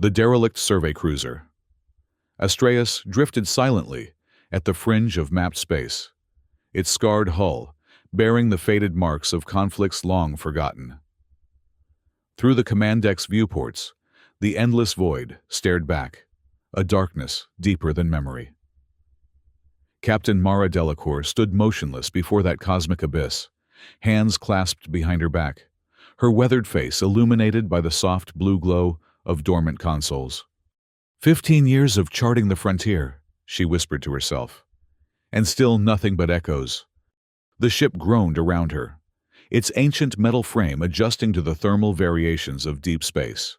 The derelict survey cruiser. Astreus drifted silently at the fringe of mapped space, its scarred hull bearing the faded marks of conflicts long forgotten. Through the command deck's viewports, the endless void stared back, a darkness deeper than memory. Captain Mara Delacour stood motionless before that cosmic abyss, hands clasped behind her back, her weathered face illuminated by the soft blue glow of dormant consoles. 15 years of charting the frontier, she whispered to herself. And still nothing but echoes. The ship groaned around her, its ancient metal frame adjusting to the thermal variations of deep space.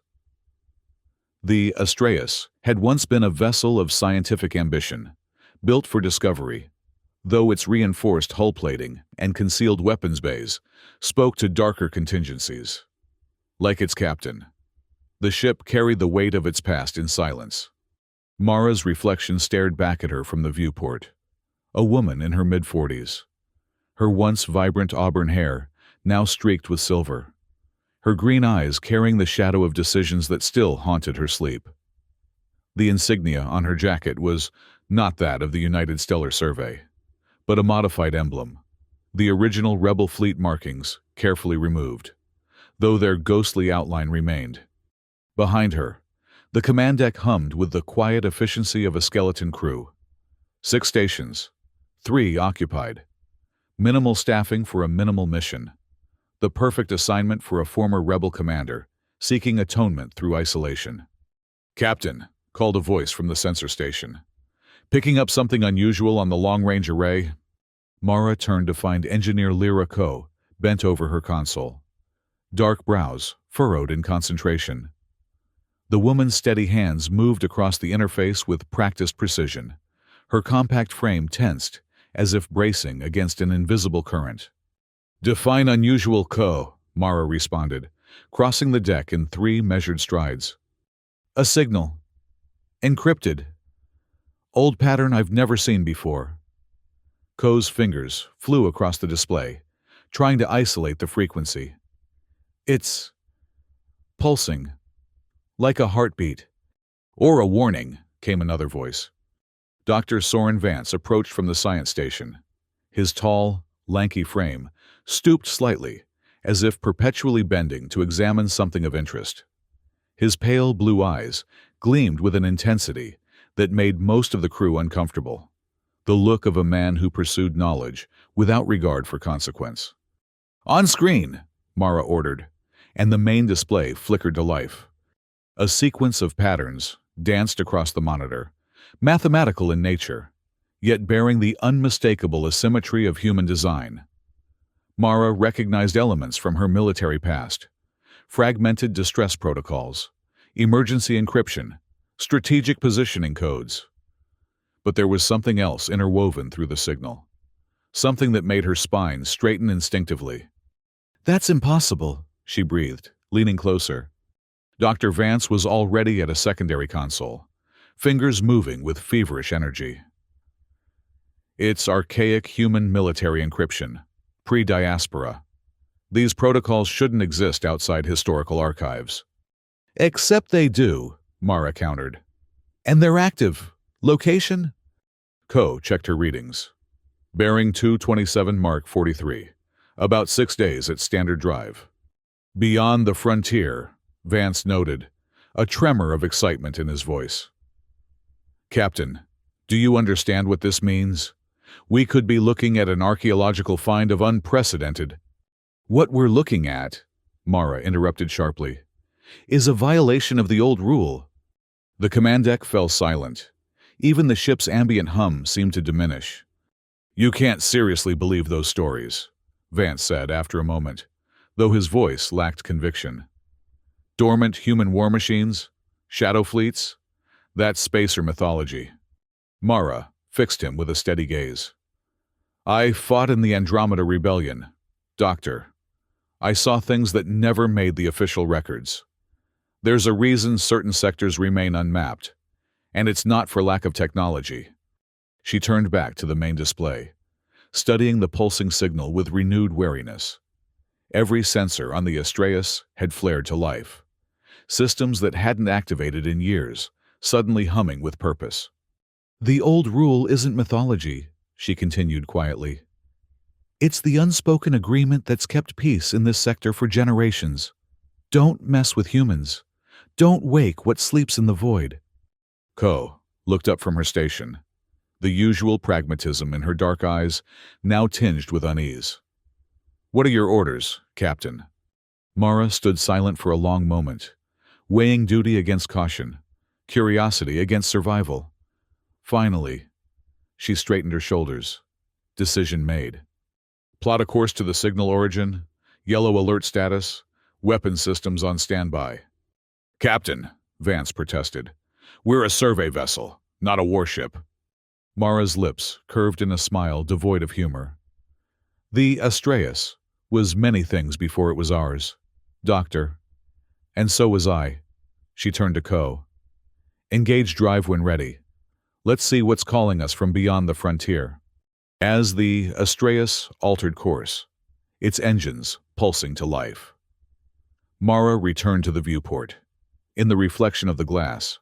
The Astreus had once been a vessel of scientific ambition, built for discovery, though its reinforced hull plating and concealed weapons bays spoke to darker contingencies. Like its captain, the ship carried the weight of its past in silence. Mara's reflection stared back at her from the viewport, a woman in her mid-40s. Her once vibrant auburn hair now streaked with silver, her green eyes carrying the shadow of decisions that still haunted her sleep. The insignia on her jacket was not that of the United Stellar Survey, but a modified emblem, the original Rebel fleet markings carefully removed, though their ghostly outline remained. Behind her, the command deck hummed with the quiet efficiency of a skeleton crew. 6 stations, 3 occupied. Minimal staffing for a minimal mission. The perfect assignment for a former rebel commander, seeking atonement through isolation. "Captain," called a voice from the sensor station. "Picking up something unusual on the long-range array?" Mara turned to find Engineer Lyra Ko bent over her console, dark brows furrowed in concentration. The woman's steady hands moved across the interface with practiced precision, her compact frame tensed as if bracing against an invisible current. "Define unusual, Ko," Mara responded, crossing the deck in 3 measured strides. "A signal. Encrypted. Old pattern I've never seen before." Ko's fingers flew across the display, trying to isolate the frequency. "It's pulsing. Like a heartbeat." "Or a warning," came another voice. Dr. Soren Vance approached from the science station. His tall, lanky frame stooped slightly, as if perpetually bending to examine something of interest. His pale blue eyes gleamed with an intensity that made most of the crew uncomfortable, the look of a man who pursued knowledge without regard for consequence. "On screen," Mara ordered, and the main display flickered to life. A sequence of patterns danced across the monitor, mathematical in nature, yet bearing the unmistakable asymmetry of human design. Mara recognized elements from her military past: fragmented distress protocols, emergency encryption, strategic positioning codes. But there was something else interwoven through the signal, something that made her spine straighten instinctively. "That's impossible," she breathed, leaning closer. Dr. Vance was already at a secondary console, fingers moving with feverish energy. "It's archaic human military encryption, pre-diaspora. These protocols shouldn't exist outside historical archives." "Except they do," Mara countered. "And they're active. Location?" Ko checked her readings. "Bearing 227 Mark 43. About 6 days at standard drive." "Beyond the frontier," Vance noted, a tremor of excitement in his voice. "Captain, do you understand what this means? We could be looking at an archaeological find of unprecedented—" "What we're looking at," Mara interrupted sharply, "is a violation of the old rule." The command deck fell silent. Even the ship's ambient hum seemed to diminish. "You can't seriously believe those stories," Vance said after a moment, though his voice lacked conviction. "Dormant human war machines? Shadow fleets? That's spacer mythology." Mara fixed him with a steady gaze. "I fought in the Andromeda Rebellion. Doctor, I saw things that never made the official records. There's a reason certain sectors remain unmapped, and it's not for lack of technology." She turned back to the main display, studying the pulsing signal with renewed wariness. Every sensor on the Astreus had flared to life, systems that hadn't activated in years, suddenly humming with purpose. "The old rule isn't mythology," she continued quietly. "It's the unspoken agreement that's kept peace in this sector for generations. Don't mess with humans. Don't wake what sleeps in the void." Ko looked up from her station, the usual pragmatism in her dark eyes now tinged with unease. "What are your orders, Captain?" Mara stood silent for a long moment, weighing duty against caution, curiosity against survival. Finally, she straightened her shoulders. Decision made. "Plot a course to the signal origin, yellow alert status, weapon systems on standby." "Captain," Vance protested, "we're a survey vessel, not a warship." Mara's lips curved in a smile devoid of humor. "The Astraeus was many things before it was ours, Doctor. And so was I." She turned to Ko. "Engage drive when ready. Let's see what's calling us from beyond the frontier." As the Astraeus altered course, its engines pulsing to life, Mara returned to the viewport. In the reflection of the glass,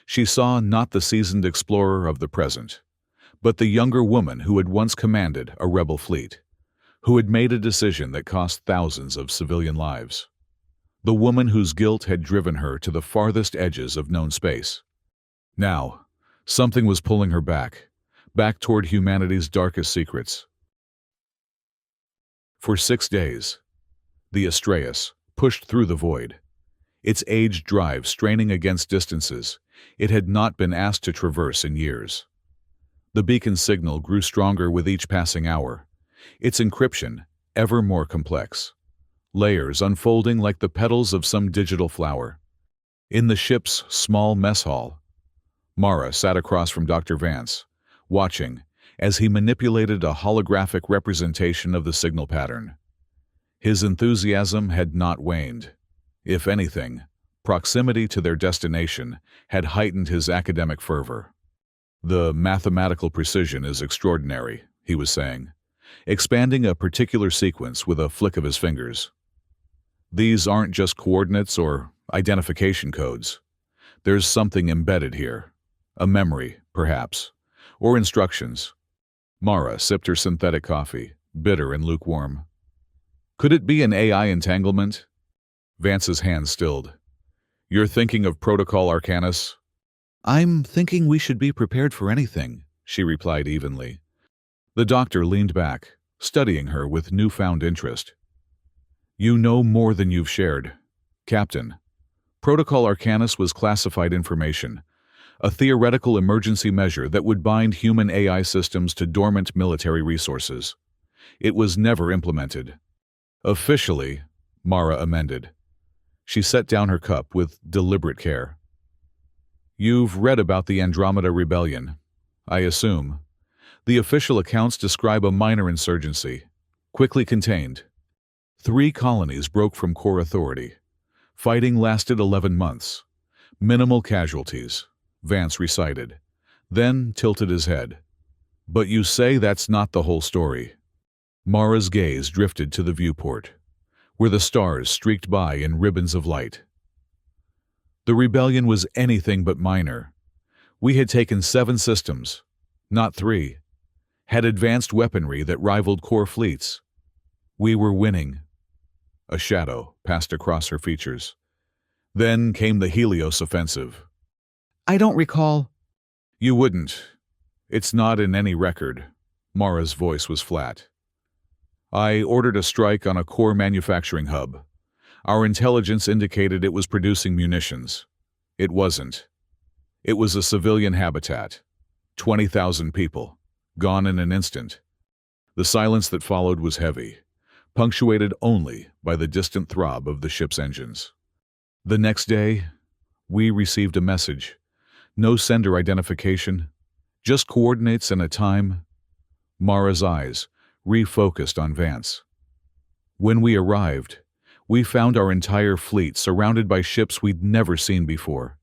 she saw not the seasoned explorer of the present, but the younger woman who had once commanded a rebel fleet, who had made a decision that cost thousands of civilian lives. The woman whose guilt had driven her to the farthest edges of known space. Now, something was pulling her back toward humanity's darkest secrets. For 6 days, the Astraeus pushed through the void, its aged drive straining against distances it had not been asked to traverse in years. The beacon signal grew stronger with each passing hour, its encryption ever more complex, layers unfolding like the petals of some digital flower. In the ship's small mess hall, Mara sat across from Dr. Vance, watching as he manipulated a holographic representation of the signal pattern. His enthusiasm had not waned. If anything, proximity to their destination had heightened his academic fervor. "The mathematical precision is extraordinary," he was saying, expanding a particular sequence with a flick of his fingers. "These aren't just coordinates or identification codes. There's something embedded here. A memory, perhaps, or instructions." Mara sipped her synthetic coffee, bitter and lukewarm. "Could it be an AI entanglement?" Vance's hand stilled. "You're thinking of Protocol Arcanus?" "I'm thinking we should be prepared for anything," she replied evenly. The doctor leaned back, studying her with newfound interest. "You know more than you've shared, Captain. Protocol Arcanus was classified information, a theoretical emergency measure that would bind human AI systems to dormant military resources. It was never implemented. Officially," Mara amended. She set down her cup with deliberate care. "You've read about the Andromeda Rebellion, I assume. The official accounts describe a minor insurgency, quickly contained. 3 colonies broke from core authority. Fighting lasted 11 months. Minimal casualties," Vance recited, then tilted his head. "But you say that's not the whole story." Mara's gaze drifted to the viewport, where the stars streaked by in ribbons of light. "The rebellion was anything but minor. We had taken 7 systems, not 3, had advanced weaponry that rivaled core fleets. We were winning." A shadow passed across her features. "Then came the Helios offensive." "I don't recall." "You wouldn't. It's not in any record." Mara's voice was flat. "I ordered a strike on a core manufacturing hub. Our intelligence indicated it was producing munitions. It wasn't. It was a civilian habitat. 20,000 people, gone in an instant." The silence that followed was heavy, punctuated only by the distant throb of the ship's engines. "The next day, we received a message. No sender identification, just coordinates and a time." Mara's eyes refocused on Vance. "When we arrived, we found our entire fleet surrounded by ships we'd never seen before.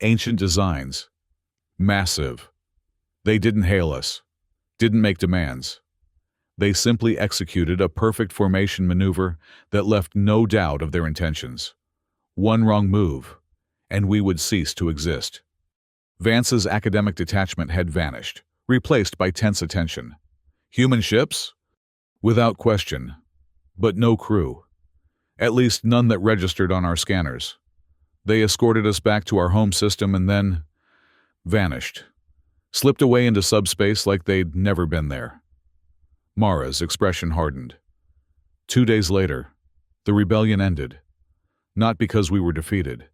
Ancient designs. Massive. They didn't hail us, didn't make demands. They simply executed a perfect formation maneuver that left no doubt of their intentions. One wrong move, and we would cease to exist. Vance's academic detachment had vanished, replaced by tense attention. Human ships? Without question. But no crew. At least none that registered on our scanners. They escorted us back to our home system and then vanished. Slipped away into subspace like they'd never been there. Mara's expression hardened. 2 days later, the rebellion ended. Not because we were defeated,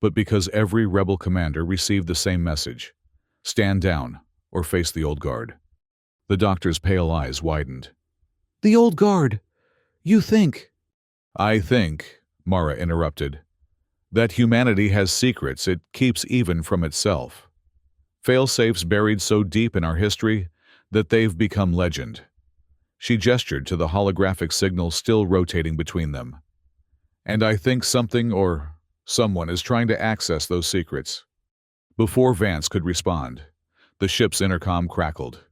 but because every rebel commander received the same message: stand down or face the old guard. The doctor's pale eyes widened. The old guard? You think? I think, Mara interrupted, that humanity has secrets it keeps even from itself. Fail-safes buried so deep in our history that they've become legend. She gestured to the holographic signal still rotating between them. And I think something or someone is trying to access those secrets. Before Vance could respond, the ship's intercom crackled.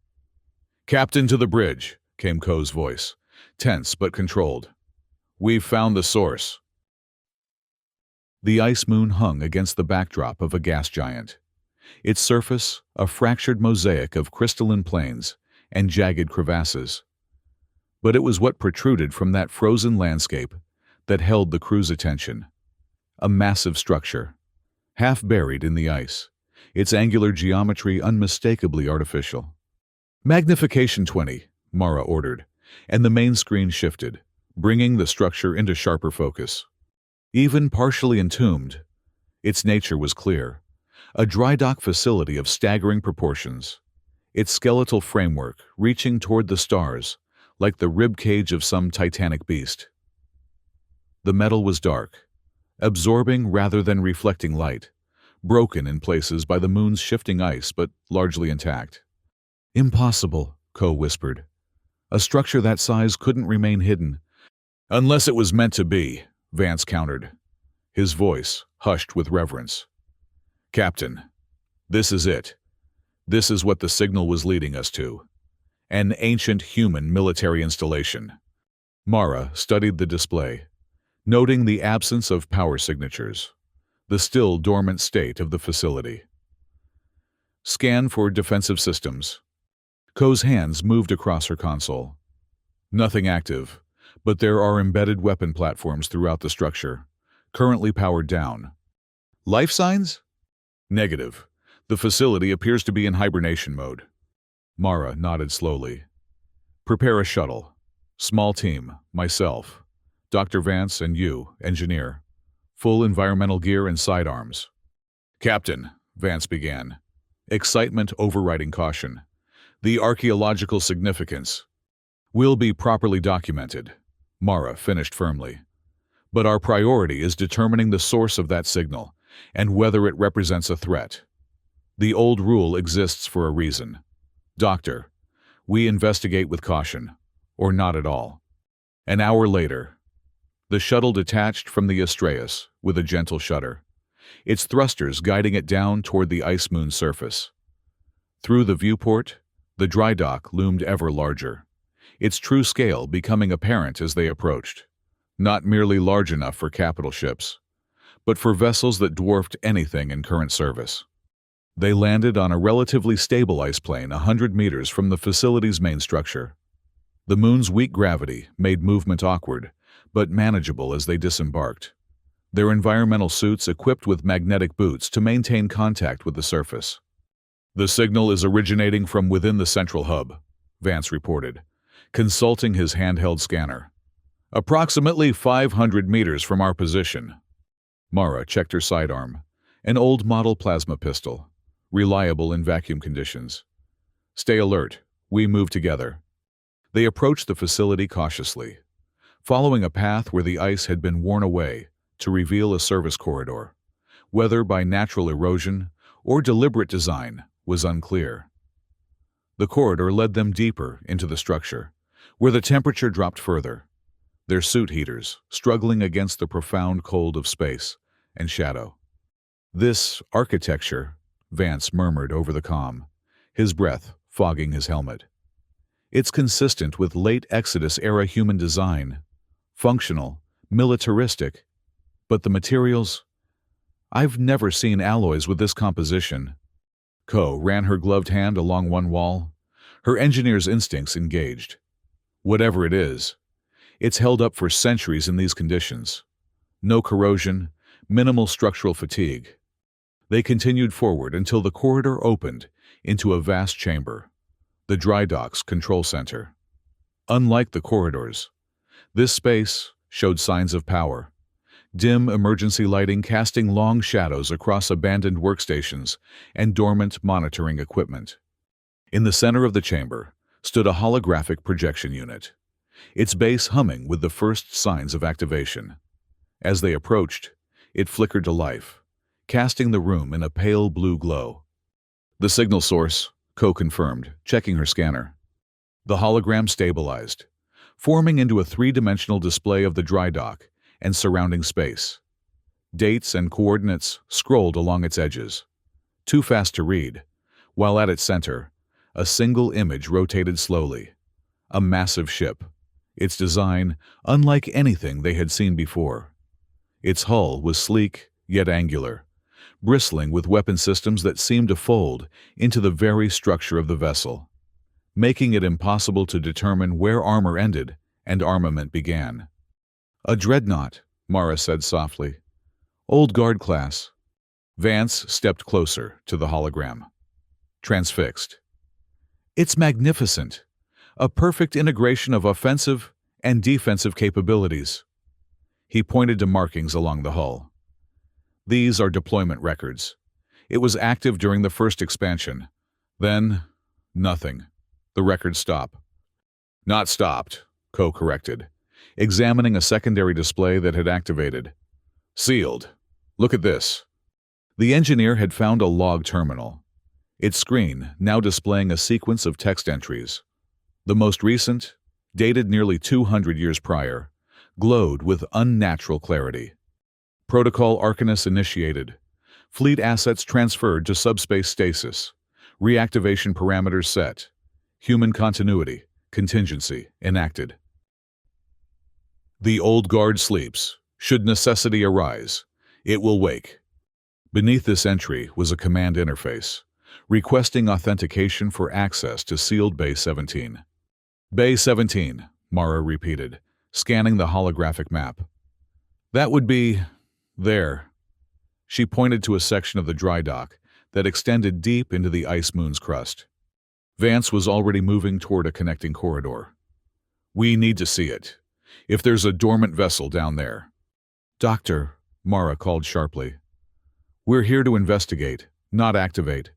"Captain to the bridge," came Ko's voice, tense but controlled. "We've found the source." The ice moon hung against the backdrop of a gas giant. Its surface, a fractured mosaic of crystalline plains and jagged crevasses. But it was what protruded from that frozen landscape that held the crew's attention. A massive structure, half buried in the ice, its angular geometry unmistakably artificial. "Magnification 20, Mara ordered, and the main screen shifted, bringing the structure into sharper focus. Even partially entombed, its nature was clear. A dry dock facility of staggering proportions, its skeletal framework reaching toward the stars like the rib cage of some titanic beast. The metal was dark, absorbing rather than reflecting light, broken in places by the moon's shifting ice but largely intact. "Impossible," Ko whispered. "A structure that size couldn't remain hidden." "Unless it was meant to be," Vance countered, his voice hushed with reverence. "Captain, this is it. This is what the signal was leading us to. An ancient human military installation." Mara studied the display, noting the absence of power signatures, the still dormant state of the facility. "Scan for defensive systems." Ko's hands moved across her console. "Nothing active, but there are embedded weapon platforms throughout the structure, currently powered down." "Life signs?" "Negative. The facility appears to be in hibernation mode." Mara nodded slowly. "Prepare a shuttle. Small team, myself, Dr. Vance and you, engineer. Full environmental gear and sidearms." "Captain," Vance began, excitement overriding caution. "The archaeological significance will be properly documented," Mara finished firmly. "But our priority is determining the source of that signal and whether it represents a threat. The old rule exists for a reason. Doctor, we investigate with caution, or not at all." An hour later, the shuttle detached from the Astreus with a gentle shudder, its thrusters guiding it down toward the ice moon surface. Through the viewport, the dry dock loomed ever larger, its true scale becoming apparent as they approached. Not merely large enough for capital ships, but for vessels that dwarfed anything in current service. They landed on a relatively stable ice plain 100 meters from the facility's main structure. The moon's weak gravity made movement awkward, but manageable as they disembarked, their environmental suits equipped with magnetic boots to maintain contact with the surface. "The signal is originating from within the central hub," Vance reported, consulting his handheld scanner. "Approximately 500 meters from our position." Mara checked her sidearm, an old model plasma pistol, reliable in vacuum conditions. "Stay alert. We move together." They approached the facility cautiously, following a path where the ice had been worn away to reveal a service corridor. Whether by natural erosion or deliberate design was unclear. The corridor led them deeper into the structure, where the temperature dropped further, their suit heaters struggling against the profound cold of space and shadow. "This architecture," Vance murmured over the comm, his breath fogging his helmet. "It's consistent with late Exodus-era human design. Functional, militaristic, But the materials? I've never seen alloys with this composition. Ko ran her gloved hand along one wall, her engineer's instincts engaged. Whatever it is, it's held up for centuries in these conditions. No corrosion, minimal structural fatigue. They continued forward until the corridor opened into a vast chamber, the dry dock's control center. Unlike the corridors, this space showed signs of power. Dim emergency lighting casting long shadows across abandoned workstations and dormant monitoring equipment. In the center of the chamber stood a holographic projection unit, its base humming with the first signs of activation. As they approached, it flickered to life, casting the room in a pale blue glow. The signal source, Ko confirmed, checking her scanner. The hologram stabilized, forming into a three-dimensional display of the dry dock and surrounding space. Dates and coordinates scrolled along its edges, too fast to read, while at its center, a single image rotated slowly. A massive ship, its design unlike anything they had seen before. Its hull was sleek yet angular, bristling with weapon systems that seemed to fold into the very structure of the vessel, making it impossible to determine where armor ended and armament began. "A dreadnought," Mara said softly. "Old Guard class." Vance stepped closer to the hologram, transfixed. "It's magnificent. A perfect integration of offensive and defensive capabilities." He pointed to markings along the hull. "These are deployment records. It was active during the first expansion. Then, nothing. The records stop." "Not stopped," Ko corrected, examining a secondary display that had activated. "Sealed. Look at this." The engineer had found a log terminal, its screen now displaying a sequence of text entries. The most recent, dated nearly 200 years prior, glowed with unnatural clarity. Protocol Arcanus initiated. Fleet assets transferred to subspace stasis. Reactivation parameters set. Human continuity, contingency enacted. The old guard sleeps. Should necessity arise, it will wake. Beneath this entry was a command interface, requesting authentication for access to sealed Bay 17. Bay 17, Mara repeated, scanning the holographic map. "That would be there." She pointed to a section of the dry dock that extended deep into the ice moon's crust. Vance was already moving toward a connecting corridor. "We need to see it. If there's a dormant vessel down there." "Doctor," Mara called sharply. "We're here to investigate, not activate.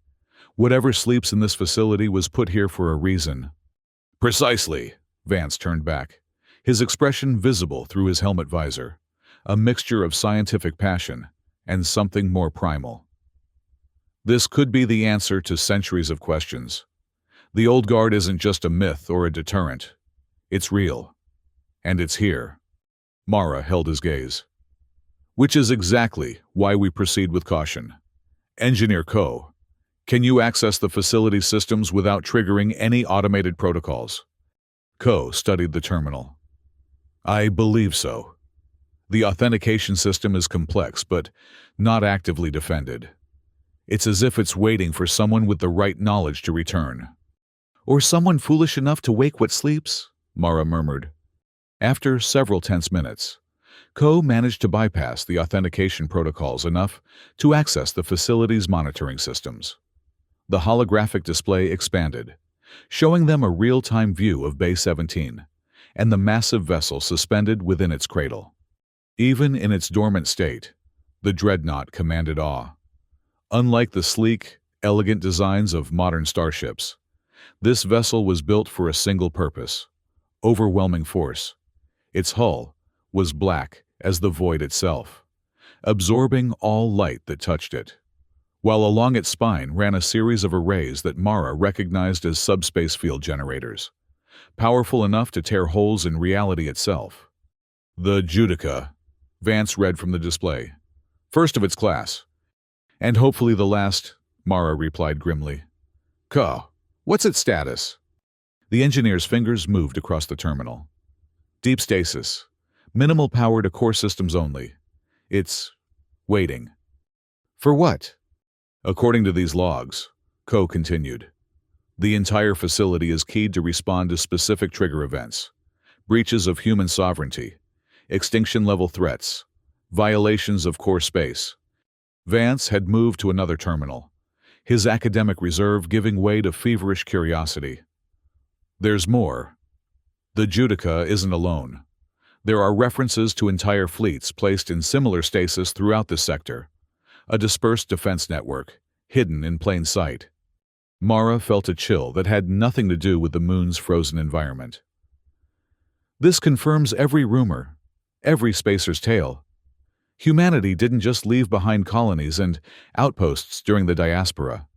Whatever sleeps in this facility was put here for a reason." "Precisely," Vance turned back, his expression visible through his helmet visor, a mixture of scientific passion and something more primal. "This could be the answer to centuries of questions. The old guard isn't just a myth or a deterrent. It's real. And it's here." Mara held his gaze. "Which is exactly why we proceed with caution. Engineer Ko, can you access the facility systems without triggering any automated protocols?" Ko studied the terminal. "I believe so. The authentication system is complex, but not actively defended. It's as if it's waiting for someone with the right knowledge to return." "Or someone foolish enough to wake what sleeps," Mara murmured. After several tense minutes, Ko managed to bypass the authentication protocols enough to access the facility's monitoring systems. The holographic display expanded, showing them a real-time view of Bay 17 and the massive vessel suspended within its cradle. Even in its dormant state, the dreadnought commanded awe. Unlike the sleek, elegant designs of modern starships, this vessel was built for a single purpose: overwhelming force. Its hull was black as the void itself, absorbing all light that touched it, while along its spine ran a series of arrays that Mara recognized as subspace field generators, powerful enough to tear holes in reality itself. "The Judica," Vance read from the display. "First of its class. And hopefully the last," Mara replied grimly. "Ko, what's its status?" The engineer's fingers moved across the terminal. "Deep stasis. Minimal power to core systems only. It's waiting. For what? According to these logs, Ko continued, the entire facility is keyed to respond to specific trigger events, breaches of human sovereignty, extinction-level threats, violations of core space. Vance had moved to another terminal, his academic reserve giving way to feverish curiosity. There's more. The Judica isn't alone. There are references to entire fleets placed in similar stasis throughout this sector, a dispersed defense network, hidden in plain sight. Mara felt a chill that had nothing to do with the moon's frozen environment. This confirms every rumor, every spacer's tale. Humanity didn't just leave behind colonies and outposts during the diaspora.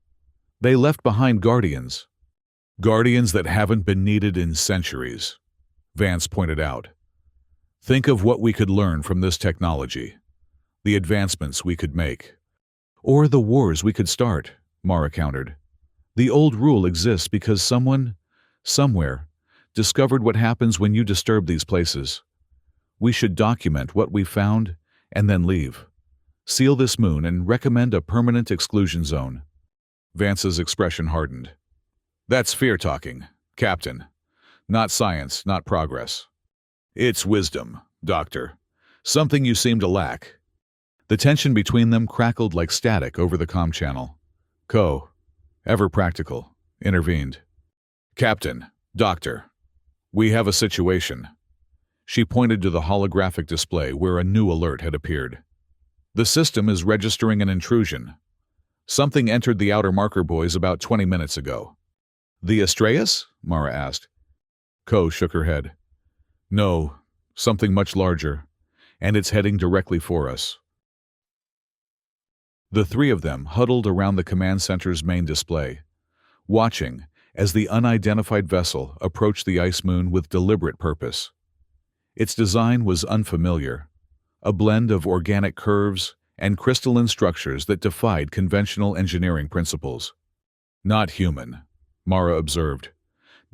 They left behind guardians. Guardians that haven't been needed in centuries, Vance pointed out. Think of what we could learn from this technology, the advancements we could make. Or the wars we could start, Mara countered. The old rule exists because someone, somewhere, discovered what happens when you disturb these places. We should document what we found and then leave. Seal this moon and recommend a permanent exclusion zone. Vance's expression hardened. That's fear talking, Captain. Not science, not progress. It's wisdom, Doctor. Something you seem to lack. The tension between them crackled like static over the comm channel. Ko, ever practical, intervened. Captain, Doctor, we have a situation. She pointed to the holographic display where a new alert had appeared. The system is registering an intrusion. Something entered the outer marker buoys about 20 minutes ago. The Astraeus? Mara asked. Ko shook her head. No, something much larger, and it's heading directly for us. The three of them huddled around the command center's main display, watching as the unidentified vessel approached the ice moon with deliberate purpose. Its design was unfamiliar, a blend of organic curves and crystalline structures that defied conventional engineering principles. Not human, Mara observed.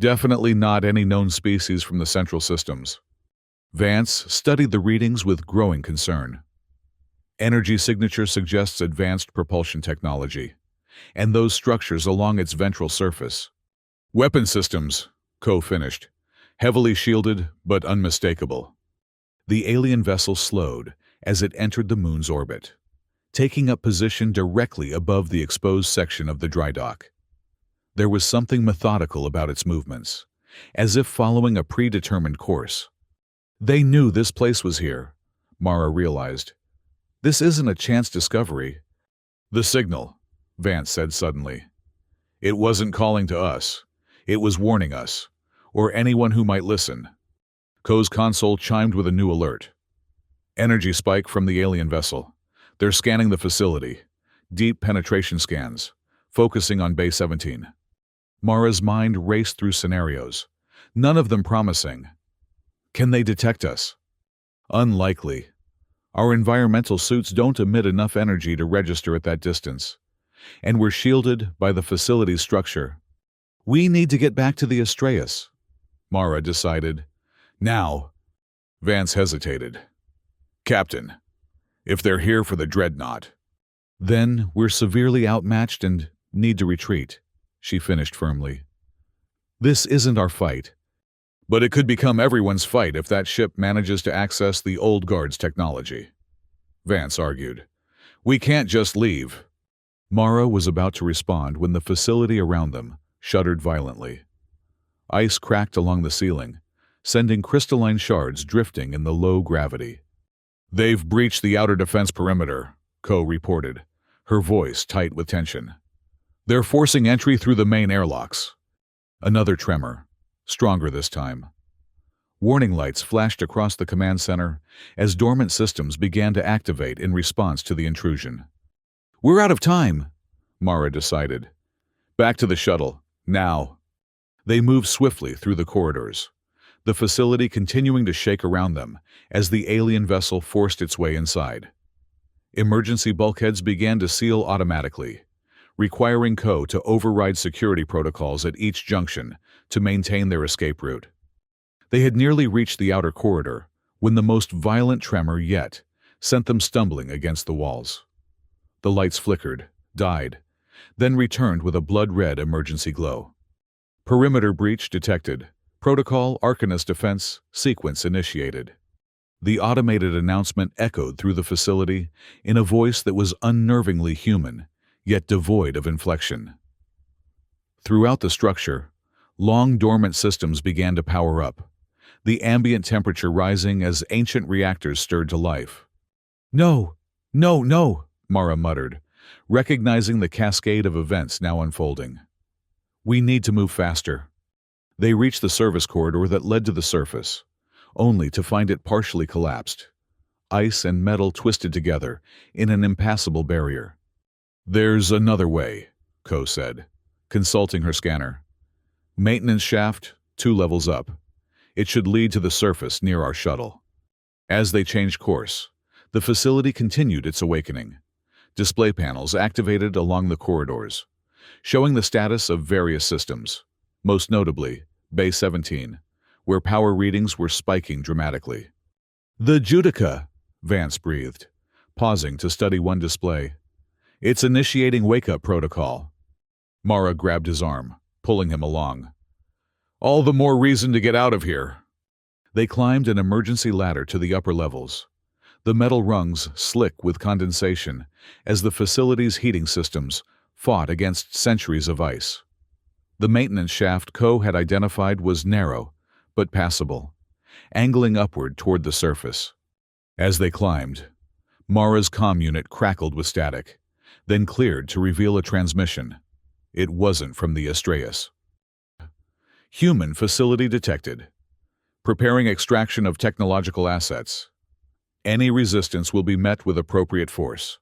Definitely not any known species from the central systems. Vance studied the readings with growing concern. Energy signature suggests advanced propulsion technology, and those structures along its ventral surface. Weapon systems, Ko finished, heavily shielded but unmistakable. The alien vessel slowed as it entered the moon's orbit, taking up position directly above the exposed section of the dry dock. There was something methodical about its movements, as if following a predetermined course. They knew this place was here, Mara realized. This isn't a chance discovery. The signal, Vance said suddenly. It wasn't calling to us. It was warning us, or anyone who might listen. Ko's console chimed with a new alert. Energy spike from the alien vessel. They're scanning the facility. Deep penetration scans, focusing on Bay 17. Mara's mind raced through scenarios, none of them promising. Can they detect us? Unlikely. Our environmental suits don't emit enough energy to register at that distance, and we're shielded by the facility's structure. We need to get back to the Astraeus, Mara decided. Now. Vance hesitated. Captain, if they're here for the dreadnought, then we're severely outmatched and need to retreat, she finished firmly. This isn't our fight. But it could become everyone's fight if that ship manages to access the old guard's technology, Vance argued. We can't just leave. Mara was about to respond when the facility around them shuddered violently. Ice cracked along the ceiling, sending crystalline shards drifting in the low gravity. They've breached the outer defense perimeter, Ko reported, her voice tight with tension. They're forcing entry through the main airlocks. Another tremor, stronger this time. Warning lights flashed across the command center as dormant systems began to activate in response to the intrusion. We're out of time, Mara decided. Back to the shuttle, now. They moved swiftly through the corridors, the facility continuing to shake around them as the alien vessel forced its way inside. Emergency bulkheads began to seal automatically, requiring Ko to override security protocols at each junction to maintain their escape route. They had nearly reached the outer corridor when the most violent tremor yet sent them stumbling against the walls. The lights flickered, died, then returned with a blood-red emergency glow. Perimeter breach detected. Protocol Arcanist defense sequence initiated. The automated announcement echoed through the facility in a voice that was unnervingly human, yet devoid of inflection. Throughout the structure, long dormant systems began to power up, the ambient temperature rising as ancient reactors stirred to life. "No, no, no," Mara muttered, recognizing the cascade of events now unfolding. "We need to move faster." They reached the service corridor that led to the surface, only to find it partially collapsed. Ice and metal twisted together in an impassable barrier. "There's another way," Ko said, consulting her scanner. "Maintenance shaft, 2 levels up. It should lead to the surface near our shuttle." As they changed course, the facility continued its awakening. Display panels activated along the corridors, showing the status of various systems, most notably Bay 17, where power readings were spiking dramatically. "The Judica," Vance breathed, pausing to study one display. "It's initiating wake-up protocol." Mara grabbed his arm, pulling him along. "All the more reason to get out of here." They climbed an emergency ladder to the upper levels, the metal rungs slick with condensation as the facility's heating systems fought against centuries of ice. The maintenance shaft Ko had identified was narrow, but passable, angling upward toward the surface. As they climbed, Mara's comm unit crackled with static, then cleared to reveal a transmission. It wasn't from the Astraeus. "Human facility detected. Preparing extraction of technological assets. Any resistance will be met with appropriate force."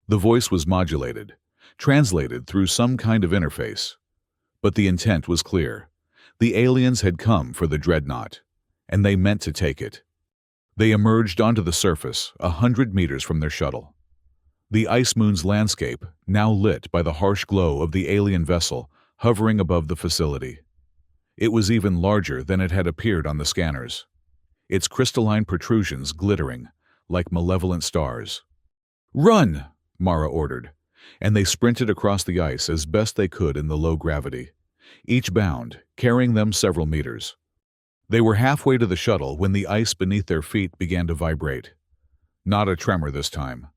The voice was modulated, translated through some kind of interface. But the intent was clear. The aliens had come for the dreadnought, and they meant to take it. They emerged onto the surface 100 meters from their shuttle. The ice moon's landscape, now lit by the harsh glow of the alien vessel hovering above the facility. It was even larger than it had appeared on the scanners, its crystalline protrusions glittering like malevolent stars. "Run!" Mara ordered, and they sprinted across the ice as best they could in the low gravity, each bound carrying them several meters. They were halfway to the shuttle when the ice beneath their feet began to vibrate. Not a tremor this time,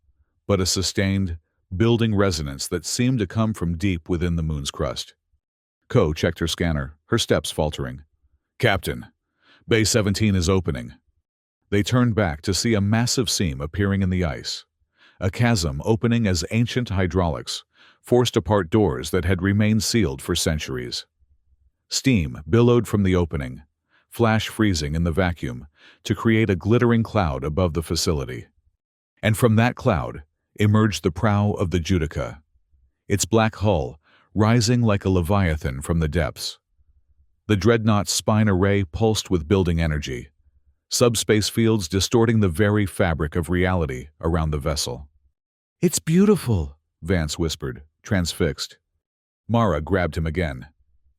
but a sustained, building resonance that seemed to come from deep within the moon's crust. Ko checked her scanner, her steps faltering. "Captain, Bay 17 is opening." They turned back to see a massive seam appearing in the ice, a chasm opening as ancient hydraulics forced apart doors that had remained sealed for centuries. Steam billowed from the opening, flash freezing in the vacuum to create a glittering cloud above the facility. And from that cloud emerged the prow of the Judica, its black hull rising like a leviathan from the depths. The dreadnought's spine array pulsed with building energy, subspace fields distorting the very fabric of reality around the vessel. "It's beautiful," Vance whispered, transfixed. Mara grabbed him again.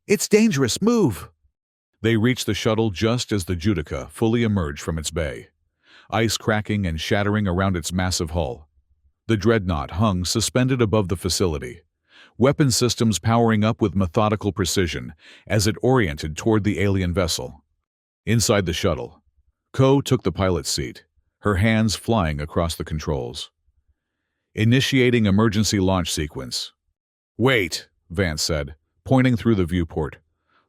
"It's dangerous. Move!" They reached the shuttle just as the Judica fully emerged from its bay, ice cracking and shattering around its massive hull. The dreadnought hung suspended above the facility, weapon systems powering up with methodical precision as it oriented toward the alien vessel. Inside the shuttle, Ko took the pilot's seat, her hands flying across the controls. "Initiating emergency launch sequence." "Wait," Vance said, pointing through the viewport.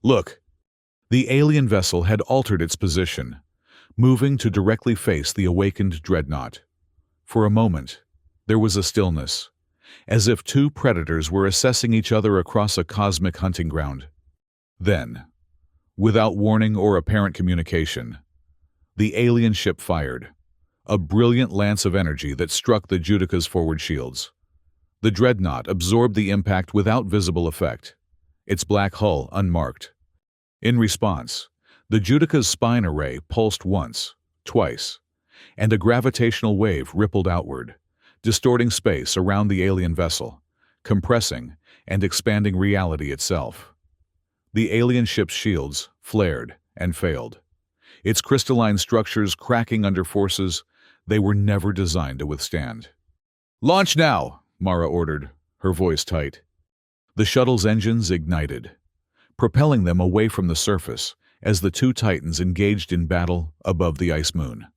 "Look." The alien vessel had altered its position, moving to directly face the awakened dreadnought. For a moment, there was a stillness, as if two predators were assessing each other across a cosmic hunting ground. Then, without warning or apparent communication, the alien ship fired, a brilliant lance of energy that struck the Judica's forward shields. The dreadnought absorbed the impact without visible effect, its black hull unmarked. In response, the Judica's spine array pulsed once, twice, and a gravitational wave rippled outward, distorting space around the alien vessel, compressing and expanding reality itself. The alien ship's shields flared and failed, its crystalline structures cracking under forces They were never designed to withstand. "Launch now!" Mara ordered, her voice tight. The shuttle's engines ignited, propelling them away from the surface as the two titans engaged in battle above the ice moon.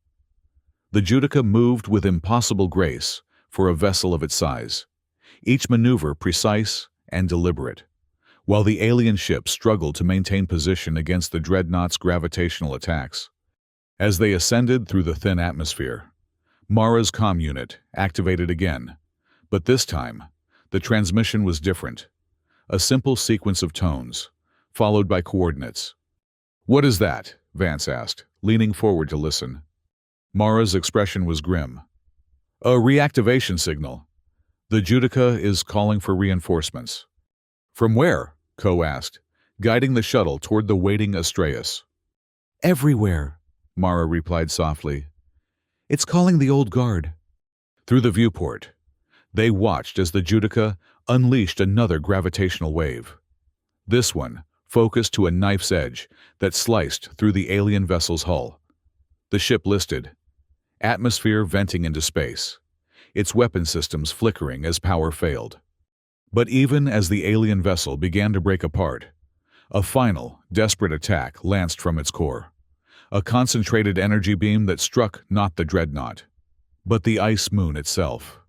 The Judica moved with impossible grace for a vessel of its size, each maneuver precise and deliberate, while the alien ship struggled to maintain position against the dreadnought's gravitational attacks. As they ascended through the thin atmosphere, Mara's comm unit activated again, but this time, the transmission was different. A simple sequence of tones, followed by coordinates. "What is that?" Vance asked, leaning forward to listen. Mara's expression was grim. "A reactivation signal. The Judica is calling for reinforcements." "From where?" Ko asked, guiding the shuttle toward the waiting Astraeus. Everywhere, Mara replied softly. it's calling the old guard. Through the viewport, they watched as the Judica unleashed another gravitational wave. This one focused to a knife's edge that sliced through the alien vessel's hull. The ship listed, atmosphere venting into space, its weapon systems flickering as power failed. But even as the alien vessel began to break apart, a final, desperate attack lanced from its core. A concentrated energy beam that struck not the dreadnought, but the ice moon itself.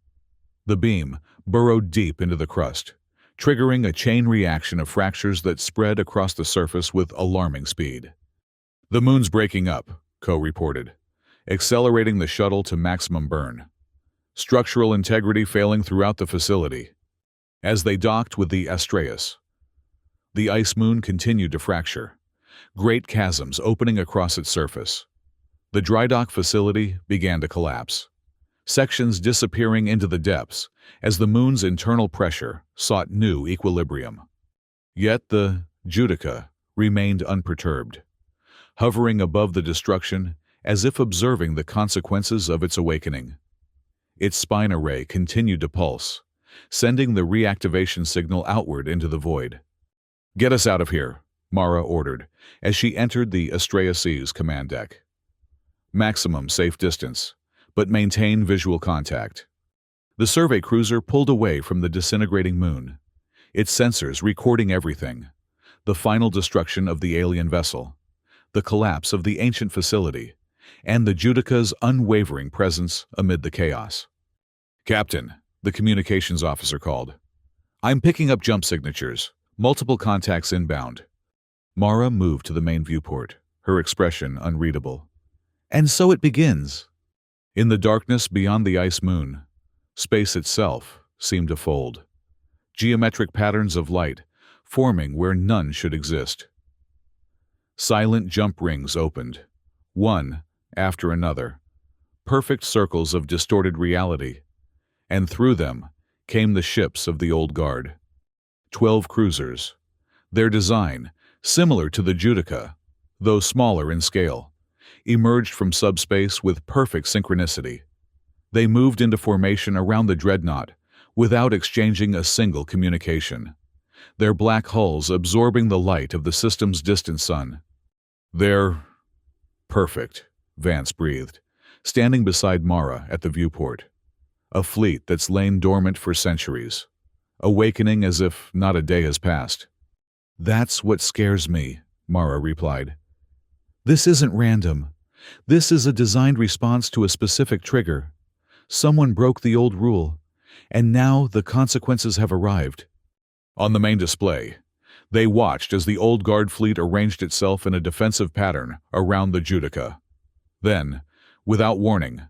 The beam burrowed deep into the crust, triggering a chain reaction of fractures that spread across the surface with alarming speed. "The moon's breaking up," Ko reported, accelerating the shuttle to maximum burn. Structural integrity failing throughout the facility. As they docked with the Astraeus, the ice moon continued to fracture, great chasms opening across its surface. The dry dock facility began to collapse, sections disappearing into the depths as the moon's internal pressure sought new equilibrium. Yet the Judica remained unperturbed, hovering above the destruction as if observing the consequences of its awakening. Its spine array continued to pulse, sending the reactivation signal outward into the void. "Get us out of here," Mara ordered as she entered the Astraeus' command deck. "Maximum safe distance, but maintain visual contact." The survey cruiser pulled away from the disintegrating moon, its sensors recording everything: the final destruction of the alien vessel, the collapse of the ancient facility, and the Judica's unwavering presence amid the chaos. "Captain," the communications officer called. "I'm picking up jump signatures, multiple contacts inbound." Mara moved to the main viewport, her expression unreadable. And so it begins. In the darkness beyond the ice moon, space itself seemed to fold, geometric patterns of light forming where none should exist. Silent jump rings opened, one after another, perfect circles of distorted reality, and through them came the ships of the old guard. 12 cruisers, their design similar to the Judica, though smaller in scale, emerged from subspace with perfect synchronicity. They moved into formation around the dreadnought without exchanging a single communication, their black hulls absorbing the light of the system's distant sun. "They're perfect," Vance breathed, standing beside Mara at the viewport. "A fleet that's lain dormant for centuries, awakening as if not a day has passed." That's what scares me, Mara replied. This isn't random. This is a designed response to a specific trigger. Someone broke the old rule, and now the consequences have arrived. On the main display, they watched as the old guard fleet arranged itself in a defensive pattern around the Judica. Then, without warning,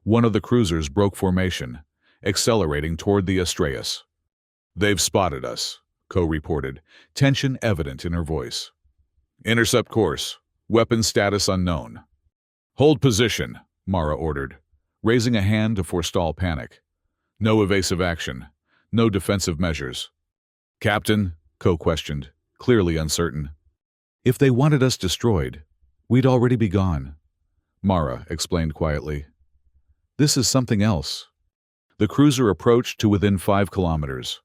one of the cruisers broke formation, accelerating toward the Astraeus. "They've spotted us," Ko reported, tension evident in her voice. "Intercept course. Weapon status unknown." "Hold position," Mara ordered, raising a hand to forestall panic. "No evasive action. No defensive measures." "Captain?" Ko questioned, clearly uncertain. If they wanted us destroyed, we'd already be gone, Mara explained quietly. This is something else. The cruiser approached to within 5 kilometers,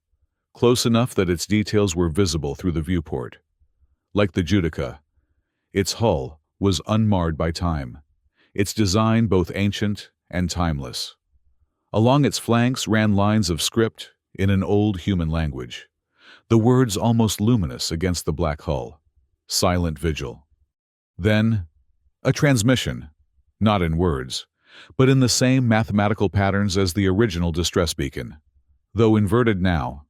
close enough that its details were visible through the viewport. Like the Judica, its hull was unmarred by time, its design both ancient and timeless. Along its flanks ran lines of script in an old human language, the words almost luminous against the black hull. Silent vigil. Then, a transmission, not in words, but in the same mathematical patterns as the original distress beacon, though inverted now.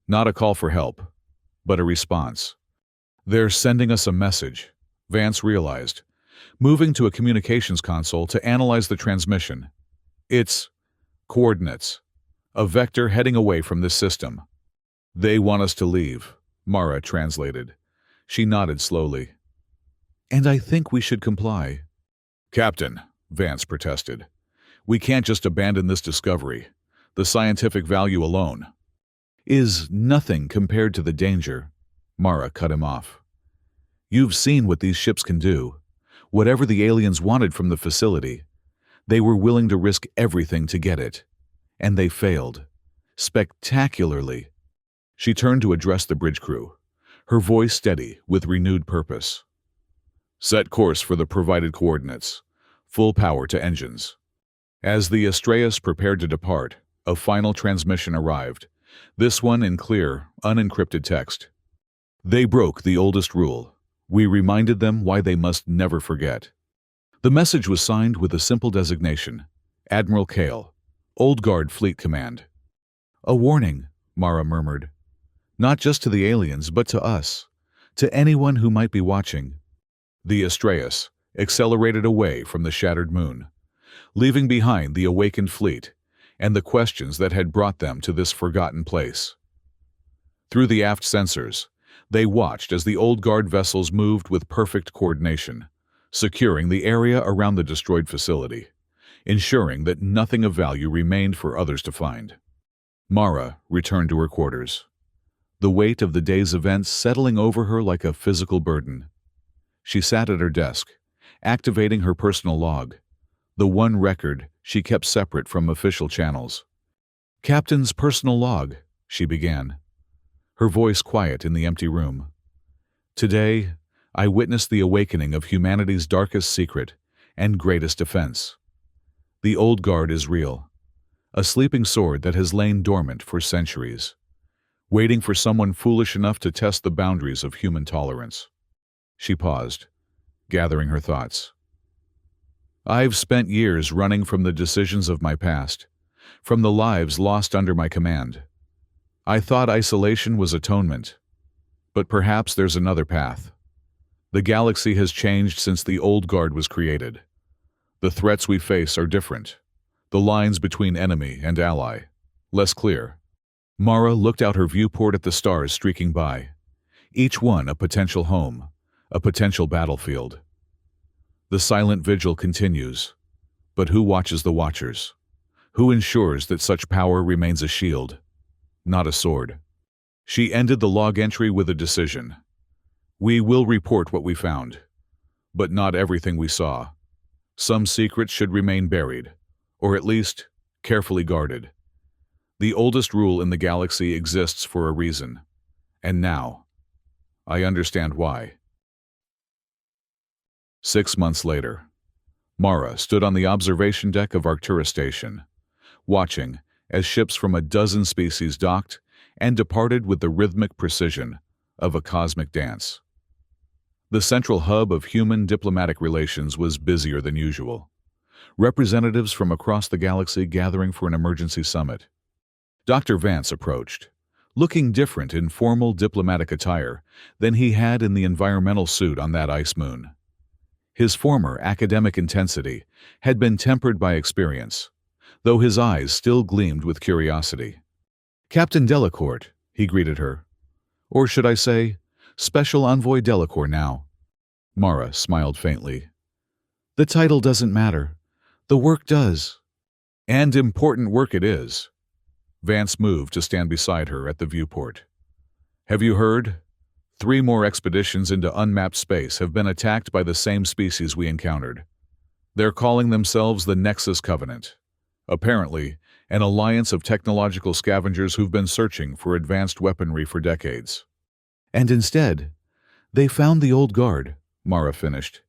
Not a call for help, but a response. They're sending us a message, Vance realized, moving to a communications console to analyze the transmission. It's coordinates, a vector heading away from this system. They want us to leave, Mara translated. She nodded slowly. And I think we should comply. Captain, Vance protested. We can't just abandon this discovery. The scientific value alone is nothing compared to the danger. Mara cut him off. You've seen what these ships can do. Whatever the aliens wanted from the facility, they were willing to risk everything to get it. And they failed. Spectacularly. She turned to address the bridge crew, her voice steady with renewed purpose. Set course for the provided coordinates. Full power to engines. As the Astraeus prepared to depart, a final transmission arrived, this one in clear, unencrypted text. They broke the oldest rule. We reminded them why they must never forget. The message was signed with a simple designation, Admiral Kale, Old Guard Fleet Command. A warning, Mara murmured. Not just to the aliens, but to us, to anyone who might be watching. The Astraeus accelerated away from the shattered moon, leaving behind the awakened fleet and the questions that had brought them to this forgotten place. Through the aft sensors, they watched as the Old Guard vessels moved with perfect coordination, securing the area around the destroyed facility, ensuring that nothing of value remained for others to find. Mara returned to her quarters, the weight of the day's events settling over her like a physical burden. She sat at her desk, activating her personal log, the one record she kept separate from official channels. Captain's personal log, she began, her voice quiet in the empty room. Today, I witnessed the awakening of humanity's darkest secret and greatest defense. The Old Guard is real, a sleeping sword that has lain dormant for centuries, waiting for someone foolish enough to test the boundaries of human tolerance. She paused, gathering her thoughts. I've spent years running from the decisions of my past, from the lives lost under my command. I thought isolation was atonement, but perhaps there's another path. The galaxy has changed since the Old Guard was created. The threats we face are different. The lines between enemy and ally, less clear. Mara looked out her viewport at the stars streaking by, each one a potential home, a potential battlefield. The silent vigil continues, but who watches the watchers? Who ensures that such power remains a shield, not a sword? She ended the log entry with a decision. We will report what we found, but not everything we saw. Some secrets should remain buried, or at least carefully guarded. The oldest rule in the galaxy exists for a reason, and now I understand why. 6 months later, Mara stood on the observation deck of Arcturus Station, watching as ships from a dozen species docked and departed with the rhythmic precision of a cosmic dance. The central hub of human diplomatic relations was busier than usual, representatives from across the galaxy gathering for an emergency summit. Dr. Vance approached, looking different in formal diplomatic attire than he had in the environmental suit on that ice moon. His former academic intensity had been tempered by experience, though his eyes still gleamed with curiosity. Captain Delacourt, he greeted her. Or should I say, Special Envoy Delacourt now. Mara smiled faintly. The title doesn't matter. The work does. And important work it is. Vance moved to stand beside her at the viewport. Have you heard? 3 more expeditions into unmapped space have been attacked by the same species we encountered. They're calling themselves the Nexus Covenant. Apparently, an alliance of technological scavengers who've been searching for advanced weaponry for decades. And instead, they found the Old Guard, Mara finished.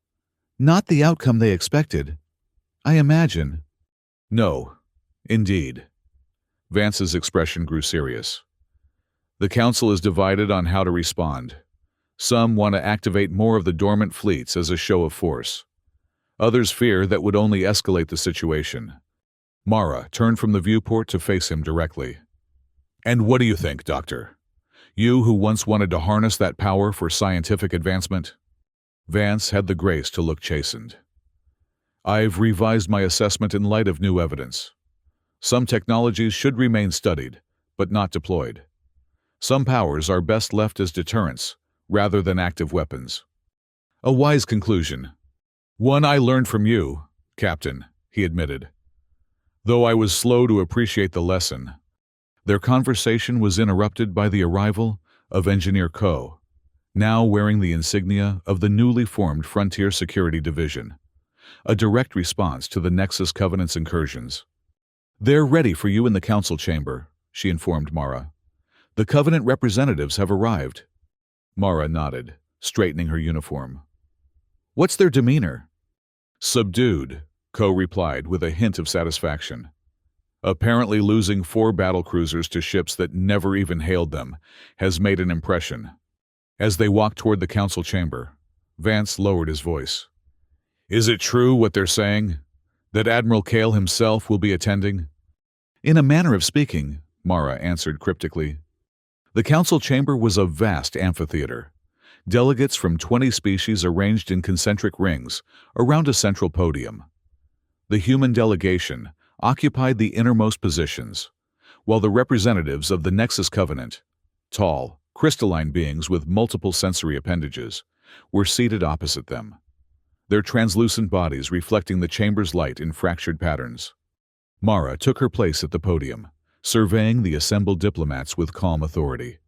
Not the outcome they expected. I imagine. No, indeed. Vance's expression grew serious. The Council is divided on how to respond. Some want to activate more of the dormant fleets as a show of force. Others fear that would only escalate the situation. Mara turned from the viewport to face him directly. And what do you think, Doctor? You who once wanted to harness that power for scientific advancement? Vance had the grace to look chastened. I've revised my assessment in light of new evidence. Some technologies should remain studied, but not deployed. Some powers are best left as deterrents, rather than active weapons. A wise conclusion. One I learned from you, Captain, he admitted. Though I was slow to appreciate the lesson. Their conversation was interrupted by the arrival of Engineer Ko, now wearing the insignia of the newly formed Frontier Security Division, a direct response to the Nexus Covenant's incursions. They're ready for you in the Council chamber, she informed Mara. The Covenant representatives have arrived. Mara nodded, straightening her uniform. What's their demeanor? Subdued, Ko replied with a hint of satisfaction. Apparently losing 4 battlecruisers to ships that never even hailed them has made an impression. As they walked toward the Council chamber, Vance lowered his voice. Is it true what they're saying? That Admiral Kale himself will be attending? In a manner of speaking, Mara answered cryptically. The Council chamber was a vast amphitheater. Delegates from 20 species arranged in concentric rings around a central podium. The human delegation occupied the innermost positions, while the representatives of the Nexus Covenant, tall, crystalline beings with multiple sensory appendages, were seated opposite them, their translucent bodies reflecting the chamber's light in fractured patterns. Mara took her place at the podium, surveying the assembled diplomats with calm authority.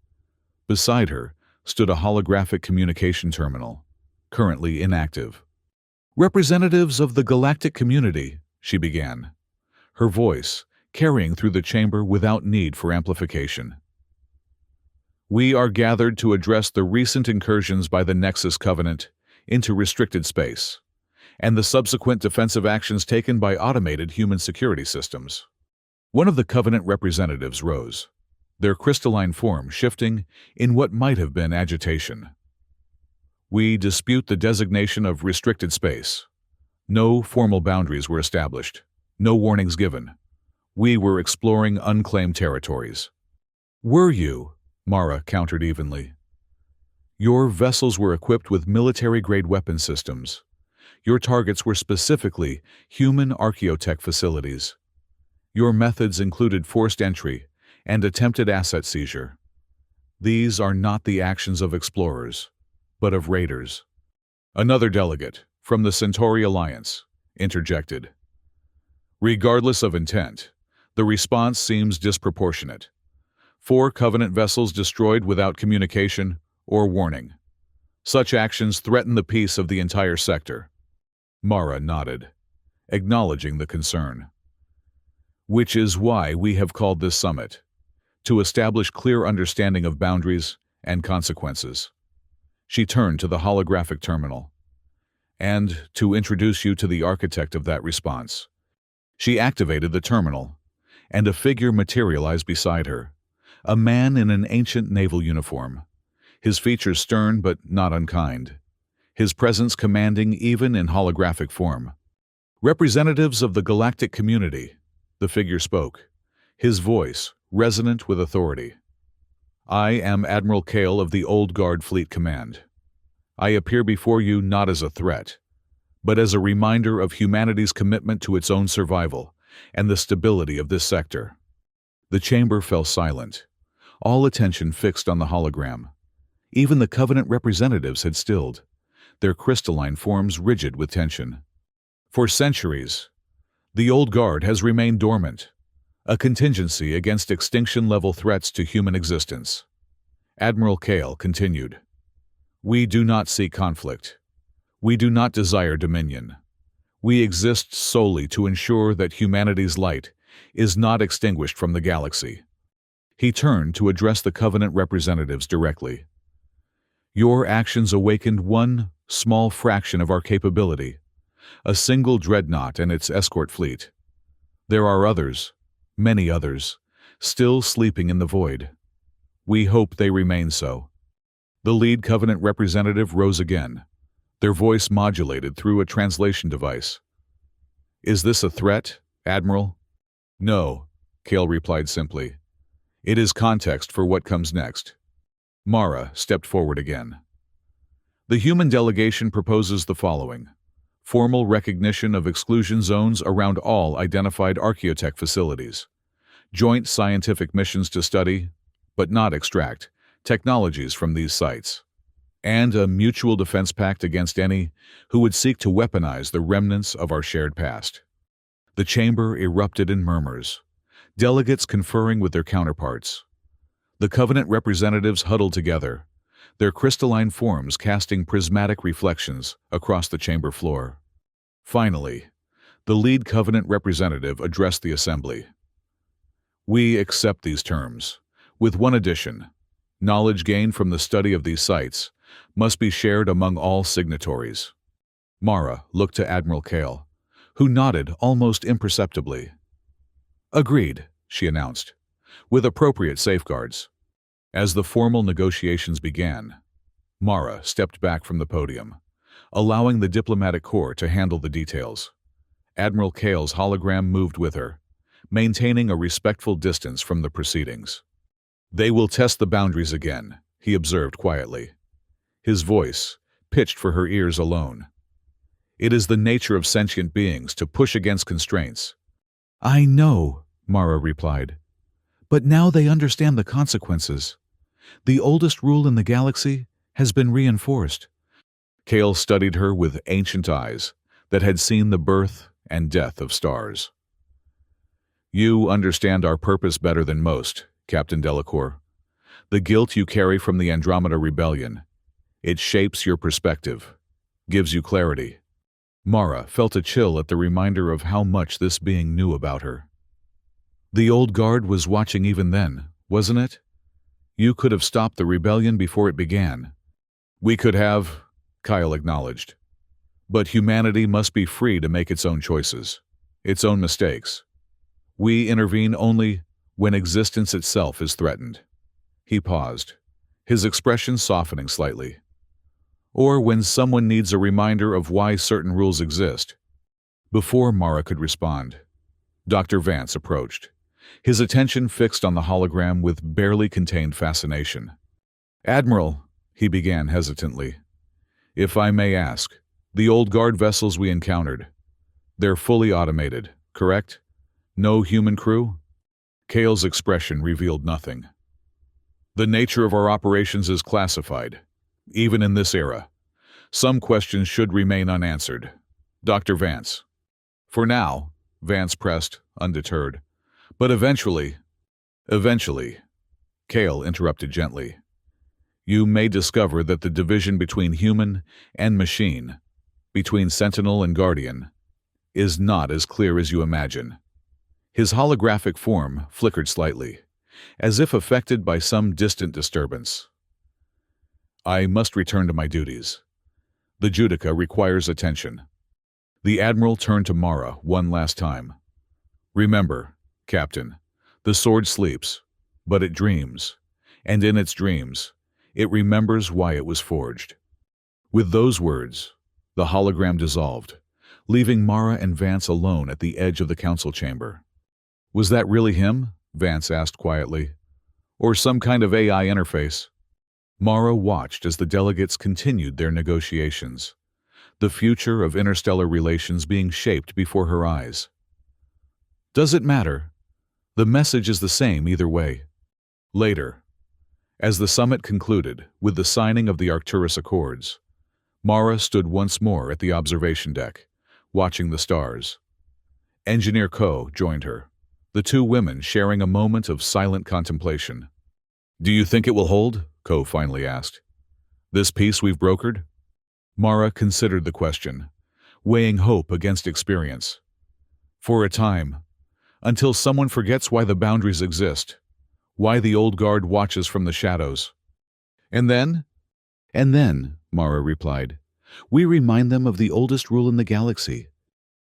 Beside her stood a holographic communication terminal, currently inactive. Representatives of the galactic community, she began, her voice carrying through the chamber without need for amplification. We are gathered to address the recent incursions by the Nexus Covenant into restricted space, and the subsequent defensive actions taken by automated human security systems. One of the Covenant representatives rose, their crystalline form shifting in what might have been agitation. We dispute the designation of restricted space. No formal boundaries were established. No warnings given. We were exploring unclaimed territories. Were you? Mara countered evenly. Your vessels were equipped with military-grade weapon systems. Your targets were specifically human archaeotech facilities. Your methods included forced entry and attempted asset seizure. These are not the actions of explorers, but of raiders. Another delegate, from the Centauri Alliance, interjected. Regardless of intent, the response seems disproportionate. 4 Covenant vessels destroyed without communication or warning. Such actions threaten the peace of the entire sector. Mara nodded, acknowledging the concern. Which is why we have called this summit, to establish clear understanding of boundaries and consequences. She turned to the holographic terminal. And to introduce you to the architect of that response. She activated the terminal, and a figure materialized beside her, a man in an ancient naval uniform, his features stern but not unkind, his presence commanding even in holographic form. Representatives of the galactic community, the figure spoke, his voice resonant with authority. I am Admiral Kale of the Old Guard Fleet Command. I appear before you not as a threat, but as a reminder of humanity's commitment to its own survival and the stability of this sector. The chamber fell silent, all attention fixed on the hologram. Even the Covenant representatives had stilled, their crystalline forms rigid with tension. For centuries, the Old Guard has remained dormant, a contingency against extinction-level threats to human existence. Admiral Kale continued, We do not seek conflict. We do not desire dominion. We exist solely to ensure that humanity's light is not extinguished from the galaxy. He turned to address the Covenant representatives directly. Your actions awakened one small fraction of our capability, a single dreadnought and its escort fleet. There are others, many others, still sleeping in the void. We hope they remain so. The lead Covenant representative rose again, their voice modulated through a translation device. Is this a threat, Admiral? No, Kale replied simply. It is context for what comes next. Mara stepped forward again. The human delegation proposes the following: formal recognition of exclusion zones around all identified archaeotech facilities, joint scientific missions to study, but not extract, technologies from these sites, and a mutual defense pact against any who would seek to weaponize the remnants of our shared past. The chamber erupted in murmurs, delegates conferring with their counterparts. The Covenant representatives huddled together, their crystalline forms casting prismatic reflections across the chamber floor. Finally, the lead Covenant representative addressed the assembly. We accept these terms, with one addition: knowledge gained from the study of these sites must be shared among all signatories. Mara looked to Admiral Kale, who nodded almost imperceptibly. Agreed, she announced, with appropriate safeguards. As the formal negotiations began, Mara stepped back from the podium, allowing the diplomatic corps to handle the details. Admiral Kale's hologram moved with her, maintaining a respectful distance from the proceedings. They will test the boundaries again, he observed quietly, his voice pitched for her ears alone. It is the nature of sentient beings to push against constraints. I know, Mara replied. But now they understand the consequences. The oldest rule in the galaxy has been reinforced. Kale studied her with ancient eyes that had seen the birth and death of stars. You understand our purpose better than most, Captain Delacour. The guilt you carry from the Andromeda Rebellion, it shapes your perspective, gives you clarity. Mara felt a chill at the reminder of how much this being knew about her. The old guard was watching even then, wasn't it? You could have stopped the rebellion before it began. We could have, Kyle acknowledged. But humanity must be free to make its own choices, its own mistakes. We intervene only when existence itself is threatened. He paused, his expression softening slightly. Or when someone needs a reminder of why certain rules exist. Before Mara could respond, Dr. Vance approached, his attention fixed on the hologram with barely contained fascination. Admiral, he began hesitantly, if I may ask, the old guard vessels we encountered, they're fully automated, correct? No human crew? Kale's expression revealed nothing. The nature of our operations is classified, even in this era. Some questions should remain unanswered. Dr. Vance. For now, Vance pressed, undeterred. But eventually, Kale interrupted gently. You may discover that the division between human and machine, between Sentinel and Guardian, is not as clear as you imagine. His holographic form flickered slightly, as if affected by some distant disturbance. I must return to my duties. The Judica requires attention. The Admiral turned to Mara one last time. Remember, Captain, the sword sleeps, but it dreams, and in its dreams, it remembers why it was forged. With those words, the hologram dissolved, leaving Mara and Vance alone at the edge of the council chamber. Was that really him? Vance asked quietly. Or some kind of AI interface? Mara watched as the delegates continued their negotiations, the future of interstellar relations being shaped before her eyes. Does it matter? The message is the same either way. Later, as the summit concluded with the signing of the Arcturus Accords, Mara stood once more at the observation deck, watching the stars. Engineer Ko joined her, the two women sharing a moment of silent contemplation. Do you think it will hold? Ko finally asked. This peace we've brokered? Mara considered the question, weighing hope against experience. For a time, until someone forgets why the boundaries exist, why the old guard watches from the shadows. And then? And then, Mara replied, we remind them of the oldest rule in the galaxy.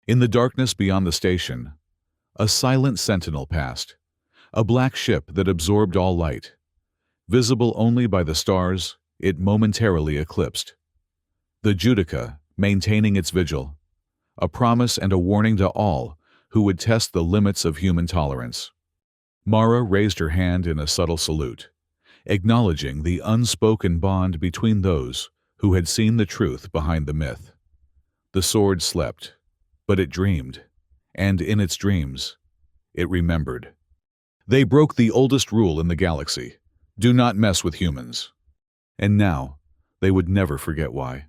In the darkness beyond the station, A silent sentinel passed, a black ship that absorbed all light. Visible only by the stars, it momentarily eclipsed. The Judica, maintaining its vigil, a promise and a warning to all who would test the limits of human tolerance. Mara raised her hand in a subtle salute, acknowledging the unspoken bond between those who had seen the truth behind the myth. The sword slept, but it dreamed, and in its dreams, it remembered. They broke the oldest rule in the galaxy: do not mess with humans. And now, they would never forget why.